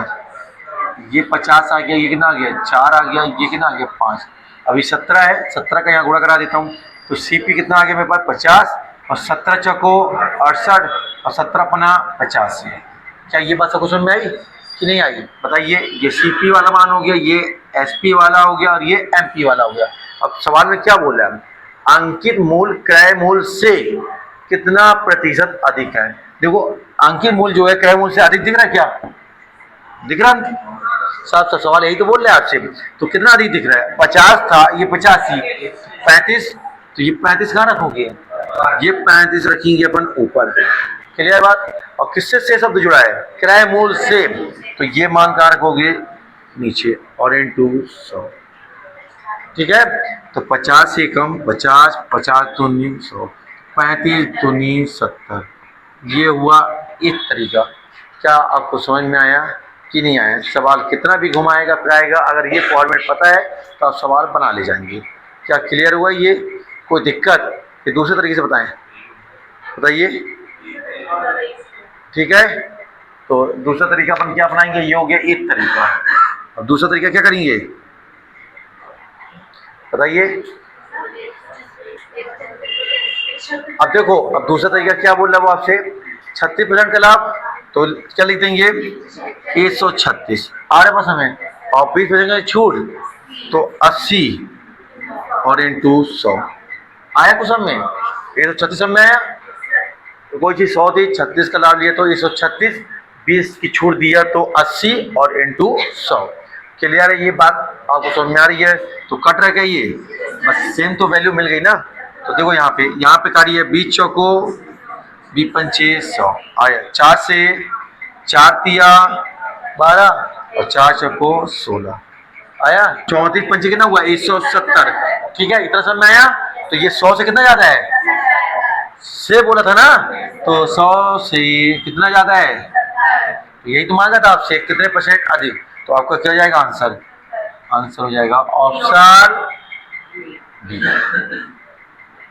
ये 50 आ गया, ये कितना आ गया 4 आ गया, ये कितना आ गया 5, अभी 17 है, 17 का यहाँ गुणा करा देता हूँ, तो सीपी कितना आ गया मेरे पास 50, और 17 चौको 68 और 17 पना 85। क्या ये बात सबको समझ में आई कि नहीं आई बताइए। ये सीपी वाला मान हो गया, ये एसपी वाला हो गया, और ये एमपी वाला हो गया। अब सवाल में क्या बोल रहा है, अंकित मूल्य क्रय मूल्य से कितना प्रतिशत अधिक है। देखो अंकीय मूल जो है क्रय मूल से अधिक दिख रहा है क्या, दिख रहा है? साफ साफ सवाल यही तो बोल रहे हैं आपसे। तो कितना अधिक दिख रहा है, 50 था ये 85, 35, तो ये 35 कहाँ रखोगे, ये 35 रखेंगे अपन ऊपर। क्लियर बात। और किससे से शब्द जुड़ा है, क्रय मूल से, तो ये मान कहाँ रखोगे, नीचे, और इनटू 100। ठीक है, तो 50 से कम 50, 50 दूनी 100, 35 दूनी 70। ये हुआ एक तरीका। क्या आपको समझ में आया कि नहीं आया? सवाल कितना भी घुमाएगा फिराएगा, अगर ये फॉर्मेट पता है तो आप सवाल बना ले जाएंगे। क्या क्लियर हुआ? ये कोई दिक्कत कि दूसरे तरीके से बताएं, बताइए। ठीक है, तो दूसरा तरीका अपन क्या अपनाएंगे, ये हो गया एक तरीका। और दूसरा तरीका क्या करेंगे बताइए। अब देखो, अब दूसरा तरीका क्या बोल रहा है वो आपसे, 36% का लाभ, तो क्या लिख देंगे 136 आ रहे पास हमें, और 20% का छूट तो 80 और इनटू 100 आया कुछ में, 136 में आया। तो कोई चीज 100 थी, 36 का लाभ लिया तो 136, 20 की छूट दिया तो 80 और इनटू 100। क्लियर है ये बात, आपको समझ में आ रही है? तो कट रहा क्या ये, बस सेम तो वैल्यू मिल गई ना। तो देखो यहाँ पे काटी है 20 चौको 20 पंचे 100 आया, 4 से 4 तिया 12 और 4 चौको 16 आया, 34 पंचे कितना हुआ 170। ठीक है, इतना सब में आया। तो ये 100 से कितना ज्यादा है, से बोला था ना, तो 100 से कितना ज्यादा है, तो यही तो मांगा था आपसे, कितने % अधिक। तो आपका क्या हो जाएगा आंसर, आंसर हो जाएगा ऑप्शन बी।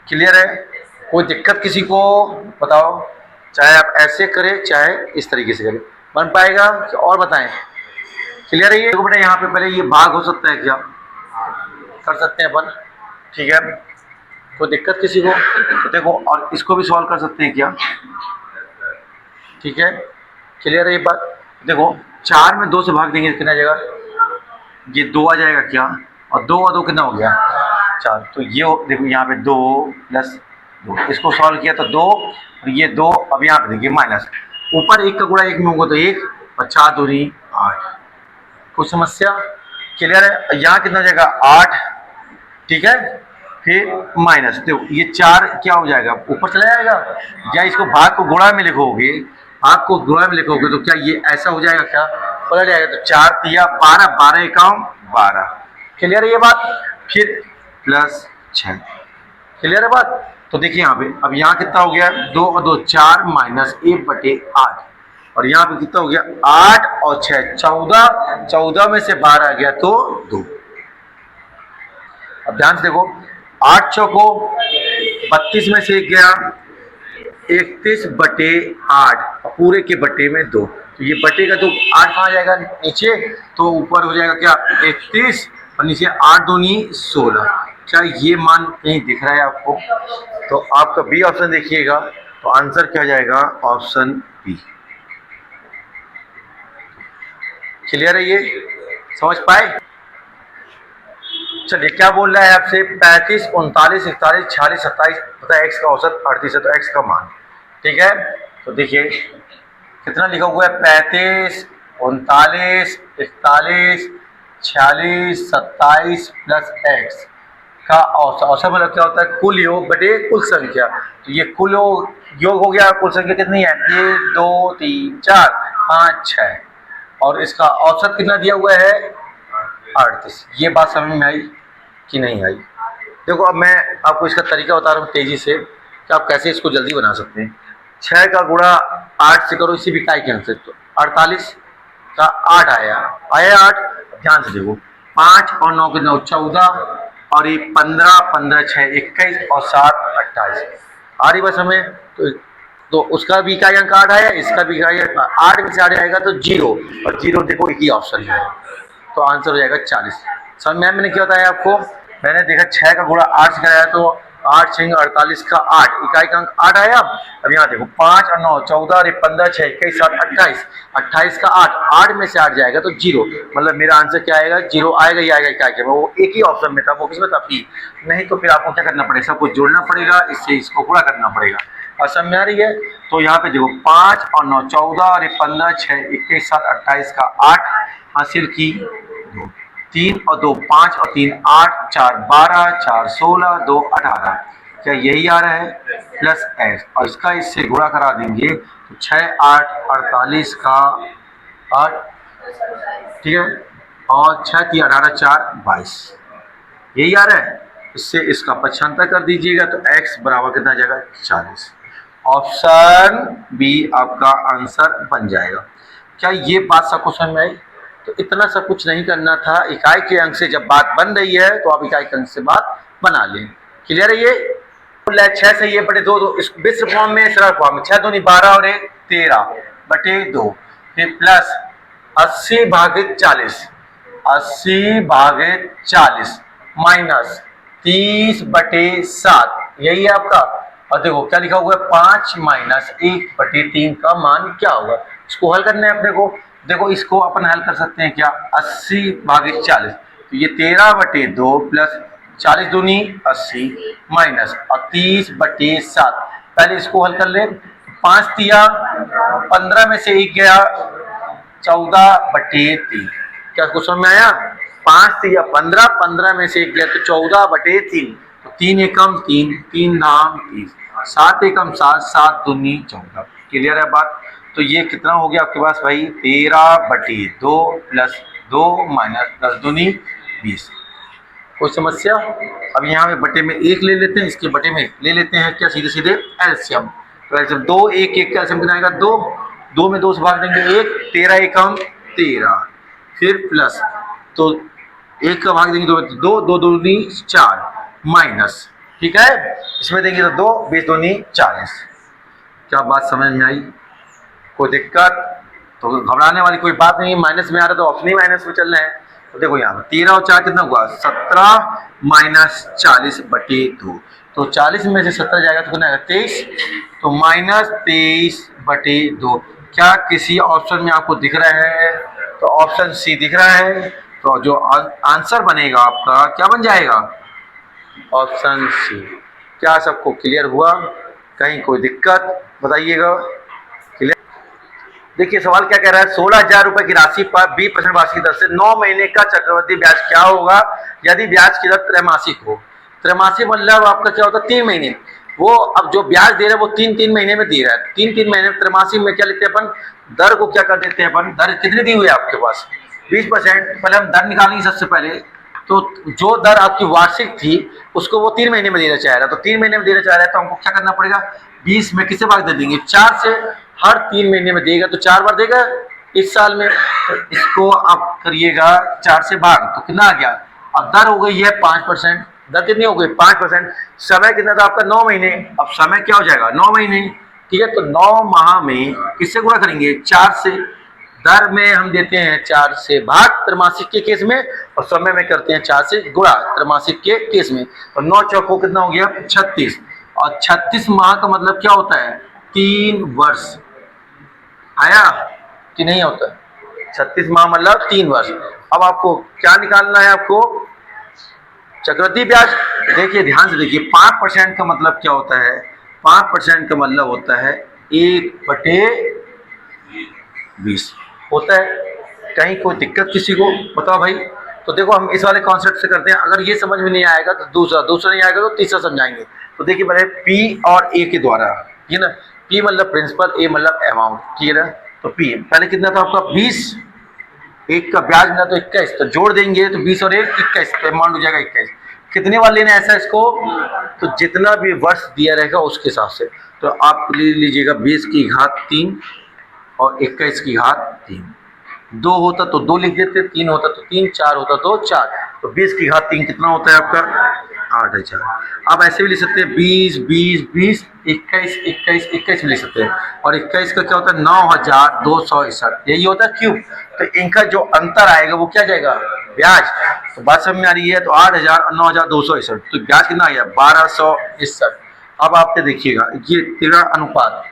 क्लियर है? कोई दिक्कत किसी को बताओ, चाहे आप ऐसे करें चाहे इस तरीके से करें, बन पाएगा और बताएं। क्लियर है? ये बेटा यहाँ पे पहले ये भाग हो सकता है क्या, कर सकते हैं अपन। ठीक है, कोई दिक्कत किसी को, तो देखो, और इसको भी सॉल्व कर सकते हैं क्या। ठीक है, क्लियर है ये बात। देखो 4 में 2 से भाग देंगे कितना जाएगा, ये 2 आ जाएगा क्या, और 2 और 2 कितना हो गया 4। तो ये देखो यहाँ पे 2 प्लस 2, इसको सॉल्व किया तो 2, और ये 2, अब यहाँ पे देखिए माइनस, ऊपर 1 का गुणा 1 में होगा तो 1, और 4 दूनी 8। कुछ समस्या? क्लियर है? यहाँ कितना जाएगा 8। ठीक है, फिर माइनस, देखो ये 4 क्या हो जाएगा, ऊपर चला जाएगा, या इसको भाग को गुणा में लिखोगे, भाग को गुणा में लिखोगे तो क्या ये ऐसा हो जाएगा, क्या पलट जाएगा। तो 4 तिया 12, 12 एकाउन 12। क्लियर है ये बात? फिर प्लस 6। क्लियर है बात? तो देखिए यहाँ पे, अब यहाँ कितना हो गया 2 और 2 4 माइनस 1/8, और यहाँ पे कितना हो गया 8 और 6 14, 14 में से 12 गया तो 2। अब ध्यान से देखो, 8 चौको 32 में से 1 गया 31/8, पूरे के बटे में 2, तो ये बटे का तो 8 कहाँ जाएगा नीचे, तो ऊपर हो जाएगा क्या 31, और नीचे 8 दूनी 16। क्या ये मान कहीं दिख रहा है आपको? तो आपका बी ऑप्शन देखिएगा, तो आंसर क्या जाएगा ऑप्शन बी। क्लियर है ये, समझ पाए? चलिए क्या बोल रहा है आपसे, 35 39 41 46 27 पता है एक्स का औसत 38 है, तो एक्स का मान। ठीक है, तो देखिए कितना लिखा हुआ है 35 39 41 46 27 प्लस एक्स का औसत। औसत मतलब क्या होता है, कुल योग बटे कुल संख्या। तो ये कुल योग हो गया, कुल संख्या कितनी है 1 2 3 4 5 6, और इसका औसत कितना दिया हुआ है 38। ये बात समझ में आई कि नहीं आई? देखो अब मैं आपको इसका तरीका बता रहा हूँ तेजी से कि आप कैसे इसको जल्दी बना सकते हैं। 6 का गुणा 8 से करो, इसी भी इकाई के अंक से, तो 48 का 8 आया 8। ध्यान से देखो 5 और 9 के 9 14, और ये 15 15 6 21 और 7 28 आ रही बस हमें। तो उसका भी इकाई अंक 8 आया, इसका भी इकाई 8 में से 8 आएगा तो 0, और 0 देखो एक ही ऑप्शन है, तो आंसर हो जाएगा 40। समझ में मैंने क्या बताया आपको, मैंने देखा 6 का गुणा 8 से कराया तो 8 6 48 का 8, इकाई का अंक 8 आया। अब यहाँ देखो 5 और 9 14 और 15 6 21 7 28, 28 का 8, 8 में से 8 जाएगा तो 0, मतलब मेरा आंसर क्या आएगा 0 आएगा ही आएगा इकाई के में। वो एक ही ऑप्शन में था, वो किसमें था पी। नहीं तो फिर आपको क्या करना पड़ेगा, सब कुछ जोड़ना पड़ेगा, इससे इसको पूरा करना पड़ेगा। और समझ में आ रही है। तो यहाँ पे देखो 5 और 9 14 और ये 15 6 21 7 28 का 8 हासिल की 3 और 2 5 और 3 8 4 12 4 16 2 18। क्या यही आ रहा है प्लस एक्स और इसका इससे गुणा करा देंगे तो 6 8 48 का 8, ठीक है, और 6 3 18 4 22 यही आ रहा है। इससे इसका पक्षांतर कर दीजिएगा तो x बराबर कितना आ जाएगा 40। ऑप्शन बी आपका आंसर बन जाएगा। क्या ये बात सबको समझ में आई? तो इतना सब कुछ नहीं करना था, इकाई के अंक से जब बात बन रही है तो आप इकाई के अंक से बात बना लें। क्लियर है? ये 6 से ये बटे 2 मिश्र फॉर्म में सरल फॉर्म में 6 दूनी 12 और 1 13 बटे 2 फिर प्लस 80 भागित 40 80 भागित 40 माइनस 30 बटे 7 यही है आपका। और देखो क्या लिखा हुआ है 5 माइनस 1 बटे 3 का मान क्या होगा। इसको हल करना है अपने को। देखो इसको अपन हल कर सकते हैं क्या 80 भागित 40 तो ये 13 बटे 2 प्लस 40 दूनी 80 माइनस और 30 बटे 7। पहले इसको हल कर ले। 5 दिया 15 में से 1 गया 14 बटे 3। क्या कुछ समझ में आया? 5 दिया 15 15 में से 1 गया तो 14 बटे 3 तो 3 एकम 3 3 नाम 30 7 एकम 7 7 दूनी 14। क्लियर है बात? तो ये कितना हो गया आपके पास भाई 13 बटे 2 प्लस 2 माइनस 10 दूनी 20। कोई समस्या? अब यहाँ पे बटे में 1 ले लेते हैं, इसके बटे में ले लेते हैं क्या सीधे सीधे एलसीएम। तो एलसीएम 2 1 1 का एलसीएम कितना आएगा 2 2 में 2 से भाग देंगे 1 13 एकम 13 फिर प्लस तो 1 का भाग देंगे 2 2 दूनी 4 माइनस, ठीक है, इसमें देंगे तो 2 20 दूनी 40। क्या बात समझ में आई? कोई दिक्कत? तो घबराने वाली कोई बात नहीं। माइनस में आ रहा तो ऑप्शन ही माइनस में चल रहे हैं। तो देखो यहाँ 13 और 4 कितना हुआ 17 माइनस 40 बटे 2 तो 40 में से 17 जाएगा तो कितना आएगा 23 तो माइनस 23 बटे 2। क्या किसी ऑप्शन में आपको दिख रहा है? तो ऑप्शन सी दिख रहा है। तो जो आंसर बनेगा आपका क्या बन जाएगा ऑप्शन सी। क्या सबको क्लियर हुआ? कहीं कोई दिक्कत बताइएगा। देखिए सवाल क्या कह रहा है 16,000 रुपए की राशि पर 20% वार्षिक की दर से 9 महीने का चक्रवृद्धि ब्याज क्या होगा यदि ब्याज की दर त्रैमासिक हो। त्रैमासिक मतलब आपका क्या होता है 3 महीने। वो अब जो ब्याज दे रहा है वो 3 महीने में दे रहा है। 3 महीने में त्रैमासिक में क्या लेते हैं अपन दर को क्या कर देते हैं अपन। दर कितनी दी हुई है आपके पास 20%। पहले हम दर निकालेंगे सबसे पहले। तो जो दर आपकी वार्षिक थी उसको वो 3 महीने में देना चाह रहा है। तो 3 महीने में देना चाह रहा है तो हमको क्या करना पड़ेगा 20 में किसे भाग दे देंगे 4 से। हर 3 महीने में देगा तो 4 बार देगा इस साल में। तो इसको आप करिएगा 4 से भाग तो कितना आ गया। अब दर हो गई है 5%। दर कितनी हो गई 5%। समय कितना था आपका 9 महीने। अब समय क्या हो जाएगा 9 महीने, ठीक है। तो 9 माह में किससे गुणा करेंगे 4 से। दर में हम देते हैं 4 से भाग त्रैमासिक के केस में और समय में करते हैं 4 से गुणा त्रैमासिक के केस में। और 9 चौको कितना हो गया 36 और 36 माह का मतलब क्या होता है 3 वर्ष। आया कि नहीं होता 36 माह मतलब 3 वर्ष। अब आपको क्या निकालना है आपको चक्रवृद्धि ब्याज। देखिए ध्यान से देखिए 5% का मतलब क्या होता है 5% का मतलब होता है 1/20 होता है। कहीं कोई दिक्कत किसी को बताओ भाई। तो देखो हम इस वाले कॉन्सेप्ट से करते हैं। अगर ये समझ में नहीं आएगा तो दूसरा नहीं आएगा तो तीसरा समझाएंगे। तो देखिए पहले पी और ए के द्वारा ये ना पी मतलब प्रिंसिपल ए मतलब अमाउंट, ठीक है। तो पी पहले कितना था आपका 20 1 का ब्याज मिला तो 21 तो जोड़ देंगे तो 20 और 1 21 तो अमाउंट हो जाएगा 21। कितने बार लेना है ऐसा इसको तो जितना भी वर्ष दिया रहेगा उसके हिसाब से। तो आप ले लीजिएगा 20 की घात 3 और 21 की घात 3। 2 होता तो 2 लिख देते 3 होता तो 3 4 होता तो 4 तो 20 की घात 3 कितना होता है आपका 8,000। आप ऐसे भी लिख सकते हैं 20 20 20 21 21 21 भी लिख सकते हैं। और 21 का क्या होता है 9,261 यही होता है क्यूब। तो इनका जो अंतर आएगा वो क्या जाएगा ब्याज। तो बात समझ में आ रही है। तो 8,000 और 9,261 तो ब्याज कितना आ गया 1261। अब आपने देखिएगा ये तेरा अनुपात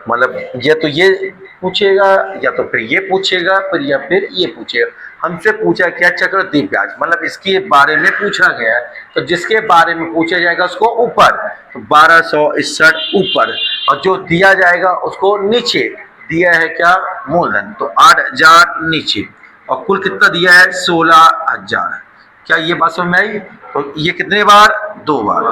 मतलब या तो ये पूछेगा या तो फिर ये पूछेगा फिर या फिर ये पूछेगा। हमसे पूछा क्या चक्रवृद्धि ब्याज, मतलब इसके बारे में पूछा गया है, तो जिसके बारे में पूछा जाएगा उसको ऊपर, तो 1261 ऊपर, और जो दिया जाएगा उसको नीचे। दिया है क्या, मूलधन, तो 8000 नीचे, और कुल कितना दिया है 16000। क्या ये बात समझ में आई? तो ये कितने बार, 2 बार,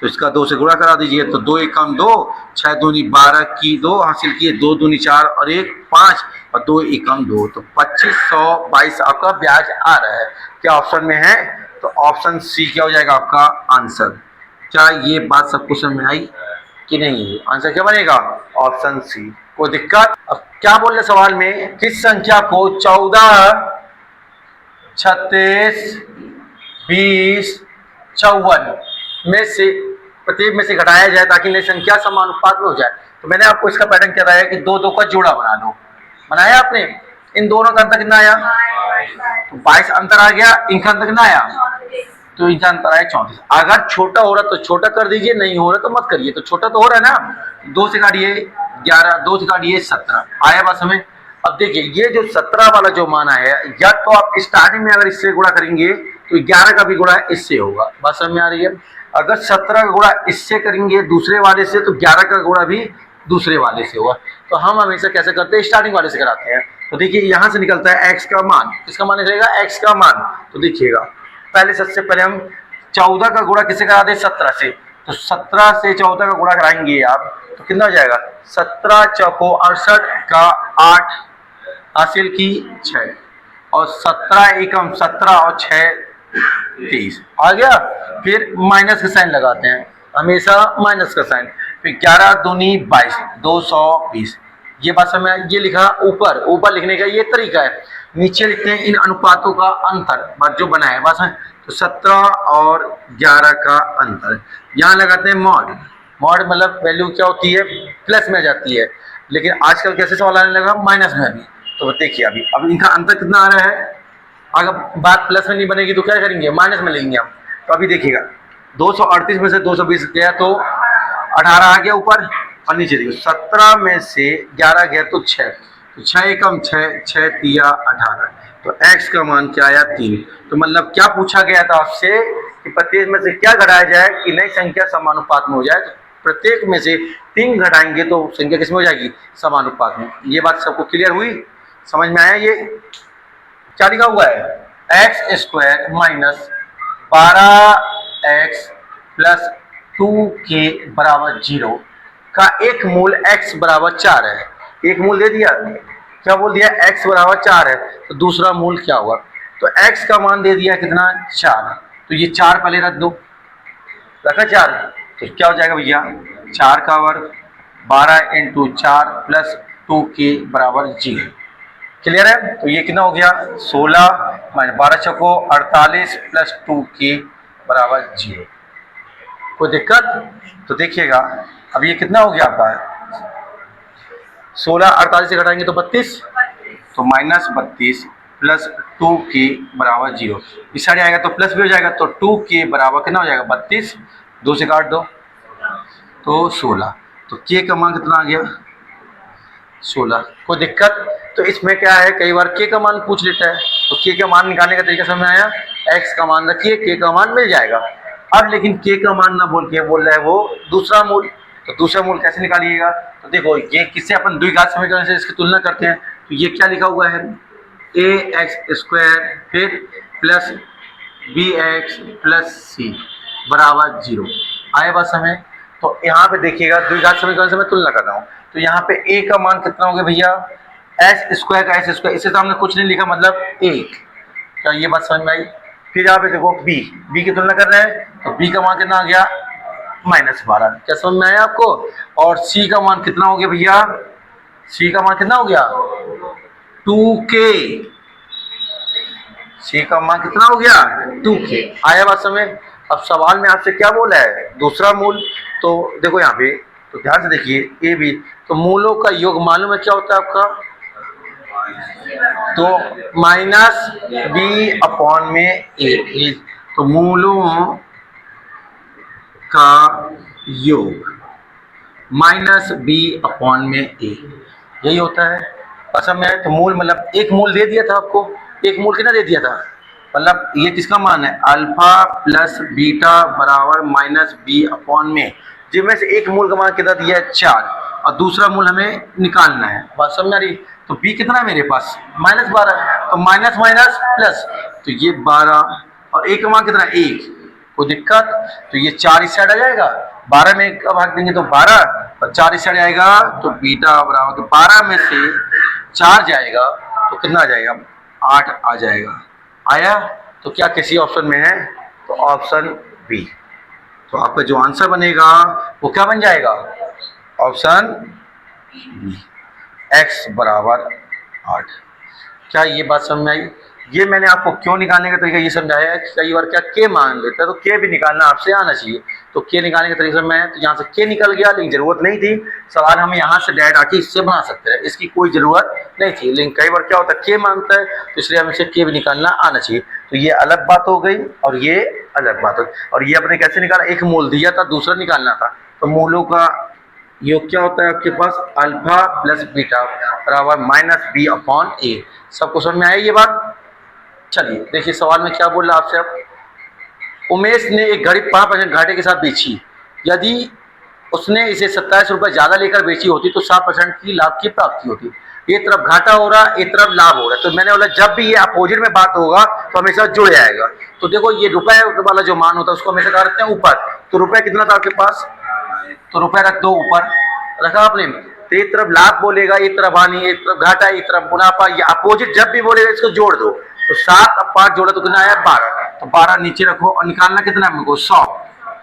तो इसका 2 से गुणा करा दीजिए, तो 2 एकम 2, 6 दूनी 12 की 2 हासिल किए, 2 दूनी 4 और 1 5, और 2 एकम 2, तो 2522 आपका ब्याज आ रहा है। क्या ऑप्शन में है? तो ऑप्शन सी क्या हो जाएगा आपका आंसर। क्या ये बात सबको समझ में आई कि नहीं? आंसर क्या बनेगा, ऑप्शन सी। कोई दिक्कत? अब क्या बोल रहे सवाल में, किस संख्या को 14, 36, 20, 54 में से प्रत्येक में से घटाया जाए ताकि नई संख्या समानुपात में हो जाए। तो मैंने आपको इसका पैटर्न क्या बताया कि 2 2 का जोड़ा बना लो। बनाया आपने? इन दोनों का अंतर कितना आया, तो 22 अंतर आ गया। इनका अंतर कितना आया, तो इनका अंतर आया 34। अगर छोटा हो रहा तो छोटा कर दीजिए, नहीं हो रहा तो मत करिए। तो छोटा तो हो रहा है ना, 2 से काटिए 11, 2 से काटिए 17, आया बात समझ। अब देखिए ये जो 17 वाला जो मान है, या तो आप स्टार्टिंग में अगर इससे गुणा करेंगे तो 11 का भी गुणा इससे होगा, बात समझ में आ रही है। अगर 17 का गुणा इससे करेंगे दूसरे वाले से, तो 11 का गुणा भी दूसरे वाले से होगा। तो हम हमेशा कैसे करते हैं, स्टार्टिंग वाले से कराते हैं। तो देखिए यहां से निकलता है x का मान, किसका मान निकलेगा, x का मान। तो देखिएगा पहले, सबसे पहले हम 14 का गुणा किससे करा दे, 17 से। तो 17 से 14 का गुणा कराएंगे आप, तो कितना हो जाएगा, 17 चौको 68 का 8 हासिल की 6, और 17 एकम 17 और 6 30 आ गया। फिर माइनस का साइन लगाते हैं, हमेशा माइनस का साइन। फिर 11 दूनी 22, 220। ये बात समझ में, ये लिखा ऊपर, ऊपर लिखने का ये तरीका है। नीचे लिखते हैं इन अनुपातों का अंतर, जो बनाया बस है। तो 17 और 11 का अंतर, यहाँ लगाते हैं मॉड। मॉड मतलब वैल्यू क्या होती है, प्लस में जाती है, लेकिन आजकल कैसे सवाल आने लगा, माइनस में भी। तो देखिए अब इनका अंतर कितना आ रहा है। अगर बात प्लस में नहीं बनेगी तो क्या करेंगे, माइनस में लेंगे हम। तो अभी देखिएगा 238 में से 220 गया तो 18 आ गया ऊपर, और नीचे देखिए 17 में से 11 गया तो 6, तो 6 एकम 6, 6 तिया 18, तो x का मान क्या आया 3। तो मतलब क्या पूछा गया था आपसे कि प्रत्येक में से क्या घटाया जाए कि नई संख्या समानुपात में हो जाए। तो प्रत्येक में से 3 घटाएंगे तो संख्या किसमें हो जाएगी, समानुपात में। ये बात सबको क्लियर हुई, समझ में आया। ये क्या लिखा हुआ है, x square minus 12x plus 2k बराबर 0 का एक मूल x बराबर 4 है। एक मूल दे दिया, क्या बोल दिया, x बराबर 4 है, तो दूसरा मूल क्या होगा। तो x का मान दे दिया कितना, 4, तो ये 4 पहले रख दो, रखा 4, तो क्या हो जाएगा भैया, 4 का वर्ग 12 इंटू 4 प्लस 2k बराबर 0। क्लियर है। तो ये कितना हो गया, 16 माइनस 12 छको 48 प्लस 2k बराबर 0। कोई दिक्कत? तो देखिएगा अब ये कितना हो गया आपका, 16 48 से घटाएंगे तो 32, तो माइनस 32 प्लस 2k बराबर 0। इस साइड आएगा तो प्लस भी हो जाएगा, तो 2k बराबर कितना हो जाएगा 32, 2 से काट दो तो 16, तो k का मान कितना आ गया 16। कोई दिक्कत? तो इसमें क्या है, कई बार k का मान पूछ लेता है, तो k का मान निकालने का तरीका समझ में आया। x का मान रखिए, k का मान मिल जाएगा। अब लेकिन k का मान ना बोल के बोल रहा है वो दूसरा मूल, तो दूसरा मूल कैसे निकालिएगा। तो देखो ये किससे अपन द्विघात समीकरण से इसकी तुलना करते हैं। तो ये क्या लिखा हुआ है, ax स्क्वायर फिर प्लस bx प्लस c बराबर 0। आए बात समझ। तो यहाँ पे देखिएगा द्विघात समीकरण से मैं तुलना कर रहा हूँ। तो यहाँ पे a का मान कितना हो गया भैया, एस स्क्वायर का एस स्क्वायर, इससे तो हमने कुछ नहीं लिखा, मतलब 1। क्या ये बात समझ में आई। फिर यहाँ पे देखो b की तुलना कर रहे हैं, तो b का मान कितना आ गया -12। क्या समझ में आया आपको। और c का मान कितना हो गया भैया, c का मान कितना हो गया 2k। c का मान कितना हो गया 2k। आया बात समझ। अब सवाल में आपसे क्या बोला है, दूसरा मूल। तो देखो यहाँ पे, तो ध्यान से देखिए ए बी, तो मूलों का योग मालूम है क्या होता है आपका, तो माइनस बी अपॉन में ए, तो मूलों का योग माइनस बी अपॉन में ए, यही होता है। अच्छा मैं तो मूल मतलब एक मूल दे दिया था आपको, 1 मोल कितना दे दिया था, मतलब ये किसका मान है, अल्फा प्लस बीटा बराबर माइनस बी अपॉन में, जिनमें से 1 मोल का मान कितना दिया है 4, और दूसरा मोल हमें निकालना है। बात समझ आ रही। तो बी कितना है मेरे पास -12, तो माइनस माइनस प्लस, तो ये 12 और 1 का मान कितना 1, कोई दिक्कत, तो ये 4 इस साइड आ जाएगा, 12 में 1 का भाग देंगे तो 12 और 4 इस साइड आएगा, तो बीटा बराबर, तो 12 में से 4 जाएगा तो कितना आ जाएगा 8 आ जाएगा। आया, तो क्या किसी ऑप्शन में है, तो ऑप्शन बी। तो आपका जो आंसर बनेगा वो क्या बन जाएगा, ऑप्शन बी, x बराबर 8। क्या ये बात समझ में आई। ये मैंने आपको क्यों निकालने का तरीका ये समझाया है कि कई बार क्या के मान लेता है, तो के भी निकालना आपसे आना चाहिए। तो के निकालने का तरीका मैं, तो यहाँ से के निकल गया, लेकिन जरूरत नहीं थी, सवाल हम यहाँ से डायरेक्ट आके इससे बना सकते हैं, इसकी कोई जरूरत नहीं थी। लेकिन कई बार क्या होता है के मांगता है, तो इसलिए हमें से के भी निकालना आना चाहिए। तो ये अलग बात हो गई और ये अलग बात हो गई। और ये अपने कैसे निकाला, 1 मोल दिया था, दूसरा निकालना था, तो मोलों का योग क्या होता है आपके पास, अल्फा प्लस बीटा बराबर माइनस बी अपॉन ए। सबको समझ में आया ये बात। चलिए देखिए सवाल में क्या बोल रहा आपसे। अब उमेश ने एक घड़ी 5% घाटे के साथ बेची, यदि उसने इसे 27 रुपये ज़्यादा लेकर बेची होती तो 7% की लाभ की प्राप्ति होती। ये तरफ घाटा हो रहा, एक तरफ लाभ हो रहा है, तो मैंने बोला जब भी ये अपोजिट में बात होगा तो हमेशा जुड़ जाएगा। तो देखो ये रुपए वाला जो मान होता है उसको हमेशा क्या रखते हैं ऊपर, तो रुपए कितना था आपके पास, तो रुपए रख दो ऊपर, रखा आपने। तो एक तरफ लाभ बोलेगा, एक तरफ हानि, एक तरफ घाटा, एक तरफ मुनाफा, ये अपोजिट जब भी बोलेगा इसको जोड़ दो। तो 7 और 5 जोड़ा तो कितना आया 12, तो 12 नीचे रखो और निकालना कितना है हमको 100।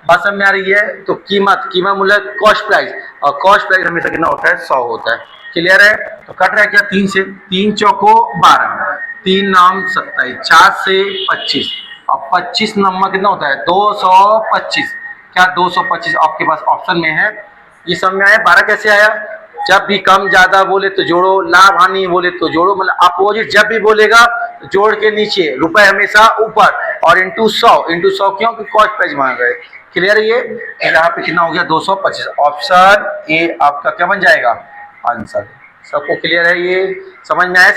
बात समझ में आ रही है। तो कीमत मूल्य कॉस्ट प्राइस, और कॉस्ट प्राइस हमेशा कितना होता है 100 होता है। क्लियर है। तो कट रहा है क्या 3 से, 3 चौको 12, 3 नाम 27, 4 से 25 और 25 नंबर कितना होता है 225। क्या 225 आपके पास ऑप्शन में है। ये समझ में आया। 12 कैसे आया, जब भी कम ज्यादा बोले तो जोड़ो, लाभ हानि बोले तो जोड़ो, मतलब अपोजिट जब भी बोलेगा तो जोड़ के नीचे, रुपए हमेशा ऊपर, और इंटू 100 क्यों कि कॉस्ट प्राइस मांग रहे। क्लियर है। ये यहाँ पे कितना हो गया 225। ऑप्शन ए आपका क्या बन जाएगा आंसर। सबको क्लियर है, ये समझ में आया।